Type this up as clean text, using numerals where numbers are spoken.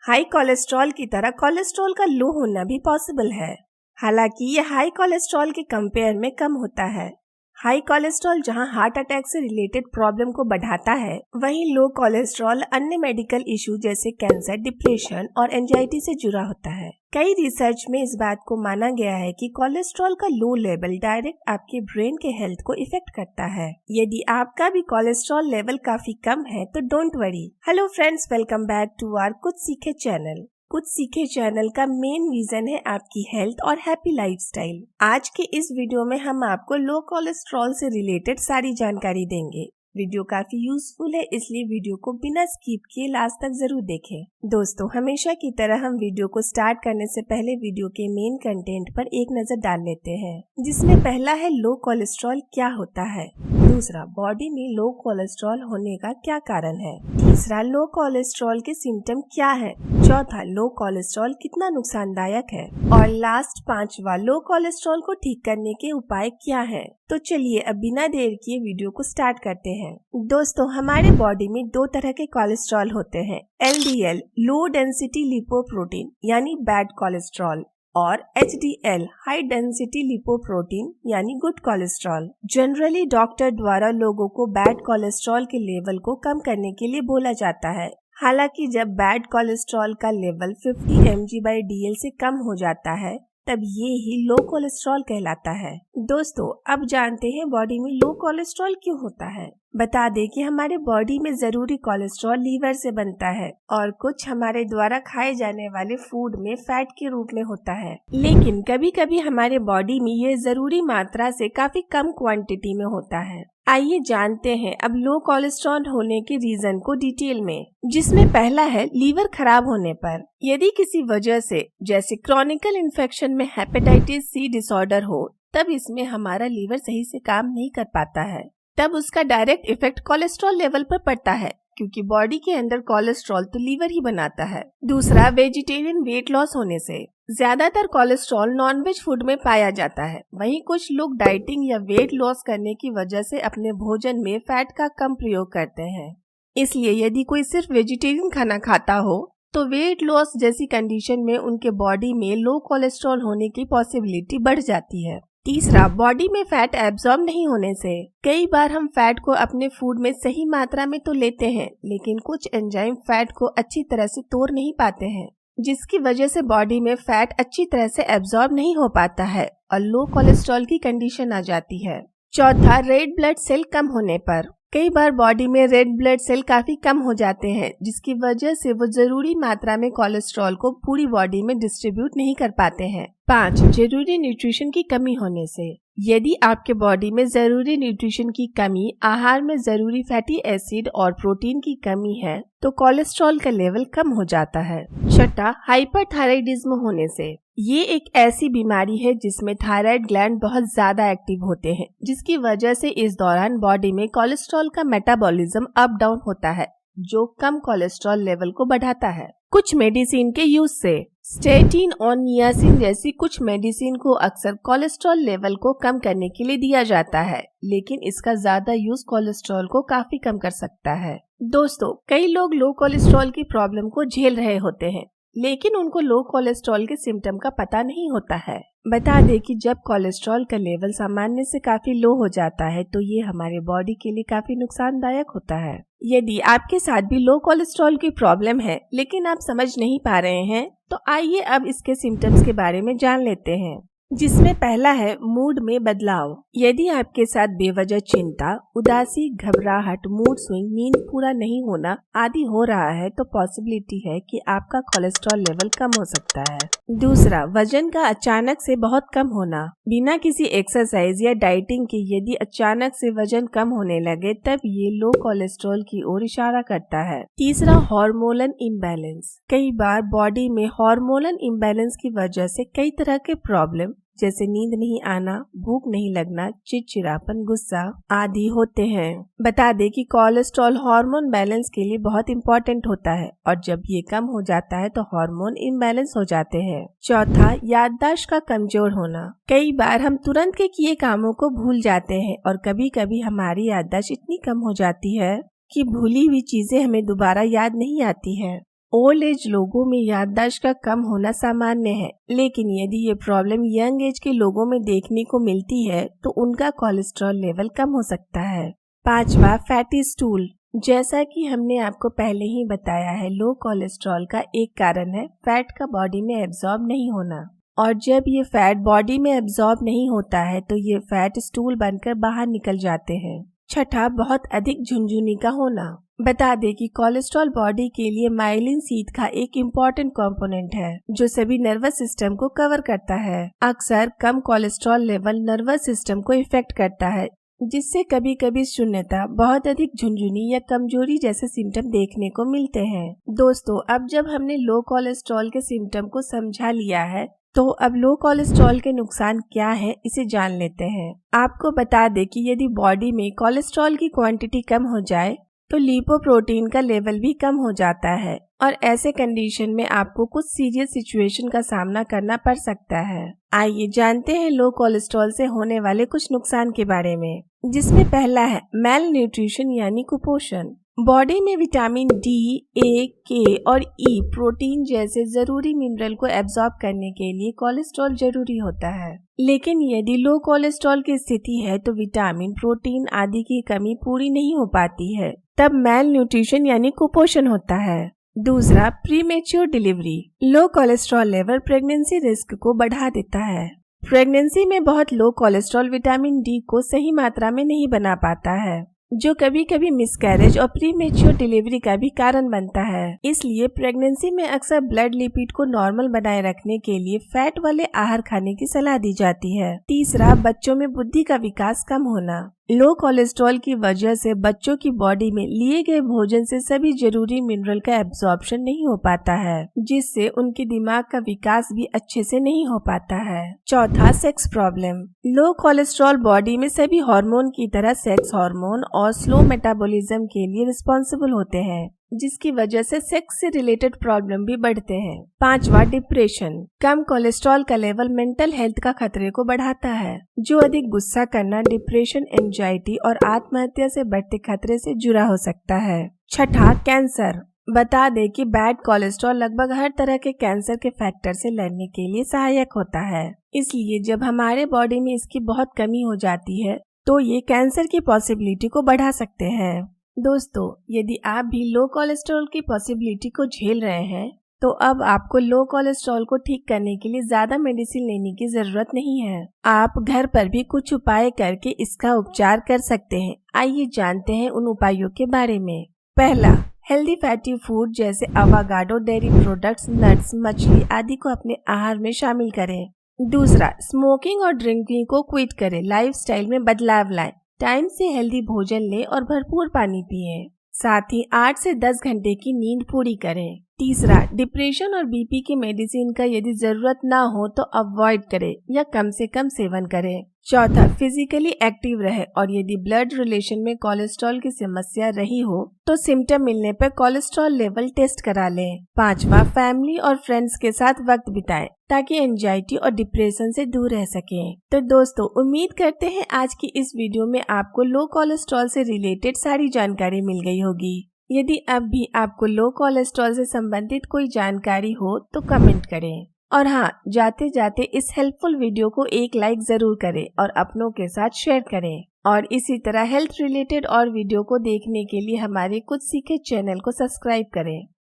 High cholesterol की तरह cholesterol का लो होना भी पॉसिबल है। हालांकि ये हाई कोलेस्ट्रॉल के कंपेयर में कम होता है। हाई कोलेस्ट्रॉल जहां हार्ट अटैक से रिलेटेड प्रॉब्लम को बढ़ाता है, वहीं लो कोलेस्ट्रॉल अन्य मेडिकल इशू जैसे कैंसर, डिप्रेशन और एंजाइटी से जुड़ा होता है। कई रिसर्च में इस बात को माना गया है कि कोलेस्ट्रॉल का लो लेवल डायरेक्ट आपके ब्रेन के हेल्थ को इफेक्ट करता है। यदि आपका भी कोलेस्ट्रॉल लेवल काफी कम है तो don't worry. Hello friends, welcome back to our कुछ सीखे चैनल। कुछ सीखे चैनल का मेन रीजन है आपकी हेल्थ और हैप्पी लाइफस्टाइल। आज के इस वीडियो में हम आपको लो कोलेस्ट्रॉल से रिलेटेड सारी जानकारी देंगे। वीडियो काफी यूजफुल है, इसलिए वीडियो को बिना स्किप किए लास्ट तक जरूर देखें। दोस्तों, हमेशा की तरह हम वीडियो को स्टार्ट करने से पहले वीडियो के मेन कंटेंट पर एक नजर डाल लेते हैं, जिसमें पहला है लो कोलेस्ट्रॉल क्या होता है। दूसरा, बॉडी में लो कोलेस्ट्रॉल होने का क्या कारण है। तीसरा, लो कोलेस्ट्रॉल के सिम्टम क्या है। चौथा, लो कोलेस्ट्रॉल कितना नुकसानदायक है। और लास्ट पांचवा, लो कोलेस्ट्रॉल को ठीक करने के उपाय क्या है। तो चलिए अब बिना देर किए वीडियो को स्टार्ट करते हैं। दोस्तों, हमारे बॉडी में दो तरह के कोलेस्ट्रॉल होते हैं, LDL लो डेंसिटी लिपोप्रोटीन यानी बैड कोलेस्ट्रॉल और HDL हाई डेंसिटी लिपोप्रोटीन यानी गुड कोलेस्ट्रॉल। जनरली डॉक्टर द्वारा लोगों को बैड कोलेस्ट्रॉल के लेवल को कम करने के लिए बोला जाता है। हालांकि जब बैड कोलेस्ट्रॉल का लेवल 50 mg/dl से कम हो जाता है, तब ये ही लो कोलेस्ट्रॉल कहलाता है। दोस्तों, अब जानते हैं बॉडी में लो कोलेस्ट्रॉल क्यों होता है। बता दें कि हमारे बॉडी में जरूरी कोलेस्ट्रॉल लीवर से बनता है और कुछ हमारे द्वारा खाए जाने वाले फूड में फैट के रूप में होता है। लेकिन कभी कभी हमारे बॉडी में ये जरूरी मात्रा से काफी कम क्वांटिटी में होता है। आइए जानते हैं अब लो कोलेस्ट्रॉल होने के रीजन को डिटेल में, जिसमें पहला है लीवर खराब होने पर। यदि किसी वजह से जैसे क्रॉनिकल इन्फेक्शन में हेपेटाइटिस C डिसऑर्डर हो, तब इसमें हमारा लीवर सही से काम नहीं कर पाता है। तब उसका डायरेक्ट इफेक्ट कोलेस्ट्रॉल लेवल पर पड़ता है, क्योंकि बॉडी के अंदर कोलेस्ट्रॉल तो लीवर ही बनाता है। दूसरा, वेजिटेरियन वेट लॉस होने से। ज्यादातर कोलेस्ट्रॉल नॉनवेज फूड में पाया जाता है। वहीं कुछ लोग डाइटिंग या वेट लॉस करने की वजह से अपने भोजन में फैट का कम प्रयोग करते हैं। इसलिए यदि कोई सिर्फ वेजिटेरियन खाना खाता हो तो वेट लॉस जैसी कंडीशन में उनके बॉडी में लो कोलेस्ट्रॉल होने की पॉसिबिलिटी बढ़ जाती है। तीसरा, बॉडी में फैट एब्जॉर्ब नहीं होने से। कई बार हम फैट को अपने फूड में सही मात्रा में तो लेते हैं, लेकिन कुछ एंजाइम फैट को अच्छी तरह से तोड़ नहीं पाते हैं, जिसकी वजह से बॉडी में फैट अच्छी तरह से एब्जॉर्ब नहीं हो पाता है और लो कोलेस्ट्रॉल की कंडीशन आ जाती है। चौथा, रेड ब्लड सेल कम होने पर। कई बार बॉडी में रेड ब्लड सेल काफी कम हो जाते हैं, जिसकी वजह से वो जरूरी मात्रा में कोलेस्ट्रॉल को पूरी बॉडी में डिस्ट्रीब्यूट नहीं कर पाते हैं। 5, जरूरी न्यूट्रिशन की कमी होने से। यदि आपके बॉडी में जरूरी न्यूट्रिशन की कमी, आहार में जरूरी फैटी एसिड और प्रोटीन की कमी है, तो कोलेस्ट्रॉल का लेवल कम हो जाता है। छठा, हाइपरथायराइडिज्म होने से। ये एक ऐसी बीमारी है जिसमें थायराइड ग्लैंड बहुत ज्यादा एक्टिव होते हैं, जिसकी वजह से इस दौरान बॉडी में कोलेस्ट्रॉल का मेटाबॉलिज्म अप डाउन होता है, जो कम कोलेस्ट्रॉल लेवल को बढ़ाता है। कुछ मेडिसिन के यूज से। स्टेटिन और नियासिन जैसी कुछ मेडिसिन को अक्सर कोलेस्ट्रॉल लेवल को कम करने के लिए दिया जाता है, लेकिन इसका ज्यादा यूज कोलेस्ट्रॉल को काफी कम कर सकता है। दोस्तों, कई लोग लो कोलेस्ट्रॉल की प्रॉब्लम को झेल रहे होते हैं, लेकिन उनको लो कोलेस्ट्रॉल के सिम्टम का पता नहीं होता है। बता दें कि जब कोलेस्ट्रॉल का लेवल सामान्य से काफी लो हो जाता है, तो ये हमारे बॉडी के लिए काफी नुकसानदायक होता है। यदि आपके साथ भी लो कोलेस्ट्रॉल की प्रॉब्लम है, लेकिन आप समझ नहीं पा रहे हैं, तो आइए अब इसके सिम्टम्स के बारे में जान लेते हैं, जिसमें पहला है मूड में बदलाव। यदि आपके साथ बेवजह चिंता, उदासी, घबराहट, मूड स्विंग, नींद पूरा नहीं होना आदि हो रहा है, तो पॉसिबिलिटी है कि आपका कोलेस्ट्रॉल लेवल कम हो सकता है। दूसरा, वजन का अचानक से बहुत कम होना। बिना किसी एक्सरसाइज या डाइटिंग के यदि अचानक से वजन कम होने लगे, तब ये लो कोलेस्ट्रॉल की ओर इशारा करता है। तीसरा, हार्मोनल इम्बैलेंस। कई बार बॉडी में हार्मोनल इम्बैलेंस की वजह से कई तरह के प्रॉब्लम जैसे नींद नहीं आना, भूख नहीं लगना, चिड़चिड़ापन, गुस्सा आदि होते हैं। बता दें कि कोलेस्ट्रॉल हार्मोन बैलेंस के लिए बहुत इम्पोर्टेंट होता है, और जब ये कम हो जाता है तो हार्मोन इम्बैलेंस हो जाते हैं। चौथा, याददाश्त का कमजोर होना। कई बार हम तुरंत के किए कामों को भूल जाते हैं, और कभी कभी हमारी याददाश्त इतनी कम हो जाती है कि भूली हुई चीजें हमें दोबारा याद नहीं आती है। ओल्ड एज लोगों में याददाश्त का कम होना सामान्य है, लेकिन यदि ये प्रॉब्लम यंग एज के लोगों में देखने को मिलती है तो उनका कोलेस्ट्रॉल लेवल कम हो सकता है। 5वां, फैटी स्टूल। जैसा कि हमने आपको पहले ही बताया है, लो कोलेस्ट्रॉल का एक कारण है फैट का बॉडी में एब्जॉर्ब नहीं होना, और जब ये फैट बॉडी में एब्जॉर्ब नहीं होता है तो ये फैट स्टूल बनकर बाहर निकल जाते हैं। 6, बहुत अधिक झुनझुनी का होना। बता दें कि कोलेस्ट्रॉल बॉडी के लिए माइलिन सीथ का एक इम्पॉर्टेंट कंपोनेंट है जो सभी नर्वस सिस्टम को कवर करता है। अक्सर कम कोलेस्ट्रॉल लेवल नर्वस सिस्टम को इफेक्ट करता है, जिससे कभी कभी शून्यता, बहुत अधिक झुनझुनी या कमजोरी जैसे सिम्टम देखने को मिलते हैं। दोस्तों, अब जब हमने लो कोलेस्ट्रॉल के सिम्टम को समझा लिया है तो अब लो कोलेस्ट्रॉल के नुकसान क्या है इसे जान लेते हैं। आपको बता दें कि यदि बॉडी में कोलेस्ट्रॉल की क्वांटिटी कम हो जाए तो लिपोप्रोटीन का लेवल भी कम हो जाता है, और ऐसे कंडीशन में आपको कुछ सीरियस सिचुएशन का सामना करना पड़ सकता है। आइए जानते हैं लो कोलेस्ट्रॉल से होने वाले कुछ नुकसान के बारे में, जिसमें पहला है मेल न्यूट्रिशन यानी कुपोषण। बॉडी में विटामिन डी, ए, के और ई प्रोटीन जैसे जरूरी मिनरल को एब्जॉर्ब करने के लिए कोलेस्ट्रॉल जरूरी होता है, लेकिन यदि लो कोलेस्ट्रॉल की स्थिति है तो विटामिन, प्रोटीन आदि की कमी पूरी नहीं हो पाती है, तब मेल न्यूट्रिशन यानी कुपोषण होता है। दूसरा, प्रीमेच्योर डिलीवरी। लो कोलेस्ट्रॉल लेवल प्रेगनेंसी रिस्क को बढ़ा देता है। प्रेगनेंसी में बहुत लो कोलेस्ट्रॉल विटामिन डी को सही मात्रा में नहीं बना पाता है, जो कभी कभी मिसकैरेज और प्रीमेच्योर डिलीवरी का भी कारण बनता है। इसलिए प्रेगनेंसी में अक्सर ब्लड लिपिड को नॉर्मल बनाए रखने के लिए फैट वाले आहार खाने की सलाह दी जाती है। तीसरा, बच्चों में बुद्धि का विकास कम होना। लो कोलेस्ट्रॉल की वजह से बच्चों की बॉडी में लिए गए भोजन से सभी जरूरी मिनरल का एब्जॉर्प्शन नहीं हो पाता है, जिससे उनके दिमाग का विकास भी अच्छे से नहीं हो पाता है। चौथा, सेक्स प्रॉब्लम। लो कोलेस्ट्रॉल बॉडी में सभी हार्मोन की तरह सेक्स हार्मोन और स्लो मेटाबॉलिज्म के लिए रिस्पॉन्सिबल होते हैं, जिसकी वजह से सेक्स से रिलेटेड प्रॉब्लम भी बढ़ते हैं। 5वां, डिप्रेशन। कम कोलेस्ट्रॉल का लेवल मेंटल हेल्थ का खतरे को बढ़ाता है, जो अधिक गुस्सा करना, डिप्रेशन, एंजाइटी और आत्महत्या से बढ़ते खतरे से जुड़ा हो सकता है। 6, कैंसर। बता दें कि बैड कोलेस्ट्रॉल लगभग हर तरह के कैंसर के फैक्टर से लड़ने के लिए सहायक होता है। इसलिए जब हमारे बॉडी में इसकी बहुत कमी हो जाती है तो ये कैंसर की पॉसिबिलिटी को बढ़ा सकते हैं। दोस्तों, यदि आप भी लो कोलेस्ट्रॉल की पॉसिबिलिटी को झेल रहे हैं तो अब आपको लो कोलेस्ट्रॉल को ठीक करने के लिए ज्यादा मेडिसिन लेने की जरूरत नहीं है। आप घर पर भी कुछ उपाय करके इसका उपचार कर सकते हैं। आइए जानते हैं उन उपायों के बारे में। पहला, हेल्दी फैटी फूड जैसे अवागाडो, डेयरी प्रोडक्ट्स, नट्स, मछली आदि को अपने आहार में शामिल करें। दूसरा, स्मोकिंग और ड्रिंकिंग को क्विट करें। लाइफस्टाइल में बदलाव लाएं। टाइम से हेल्दी भोजन लें और भरपूर पानी पिएं। साथ ही 8 से 10 घंटे की नींद पूरी करें। तीसरा, डिप्रेशन और बीपी के मेडिसिन का यदि जरूरत ना हो तो अवॉइड करें या कम से कम सेवन करें। चौथा, फिजिकली एक्टिव रहे और यदि ब्लड रिलेशन में कोलेस्ट्रॉल की समस्या रही हो तो सिम्टम मिलने पर कोलेस्ट्रॉल लेवल टेस्ट करा लें। 5वां, फैमिली और फ्रेंड्स के साथ वक्त बिताएं ताकि एंजाइटी और डिप्रेशन से दूर रह सकें। तो दोस्तों, उम्मीद करते हैं आज की इस वीडियो में आपको लो कोलेस्ट्रॉल से रिलेटेड सारी जानकारी मिल गई होगी। यदि अब भी आपको लो कोलेस्ट्रॉल से संबंधित कोई जानकारी हो तो कमेंट करें, और हाँ, जाते जाते इस हेल्पफुल वीडियो को एक लाइक जरूर करें और अपनों के साथ शेयर करें। और इसी तरह हेल्थ रिलेटेड और वीडियो को देखने के लिए हमारे कुछ सीखे चैनल को सब्सक्राइब करें।